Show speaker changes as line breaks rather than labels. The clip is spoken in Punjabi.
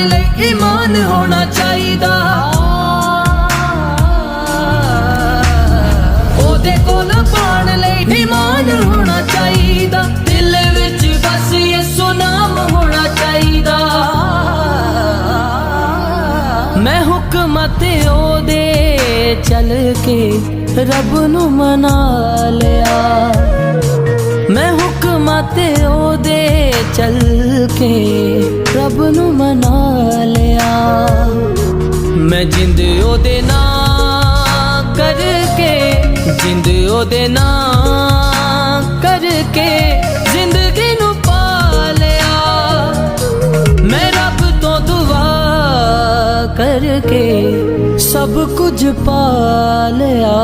ਲਈ ਈਮਾਨ ਹੋਣਾ ਚਾਹੀਦਾ। ਉਹਦੇ ਕੋਲ ਪਾਣ ਲਈ ਈਮਾਨ ਹੋਣਾ ਚਾਹੀਦਾ। ਦਿਲ ਵਿੱਚ ਬਸ ਯਿਸੂ ਨਾਮ ਹੋਣਾ ਚਾਹੀਦਾ। ਮੈਂ ਹੁਕਮਾਂ ਤੇ ਉਹਦੇ ਚੱਲ ਕੇ ਰੱਬ ਨੂੰ ਮਨਾ ਲਿਆ। ਮੈਂ ਹੁਕਮਾਂ ਤੇ ਉਹਦੇ ਚੱਲ ਕੇ ਰੱਬ ਨੂੰ ਮਨਾ ਲਿਆ। ਮੈਂ ਜਿੰਦ ਉਹਦੇ ਨਾਂ ਕਰਕੇ, ਜਿੰਦ ਉਹਦੇ ਨਾਂ ਕਰਕੇ ਜ਼ਿੰਦਗੀ ਨੂੰ ਪਾ ਲਿਆ। ਮੈਂ ਰੱਬ ਤੋਂ ਦੁਆ ਕਰਕੇ ਸਭ ਕੁਝ ਪਾ ਲਿਆ।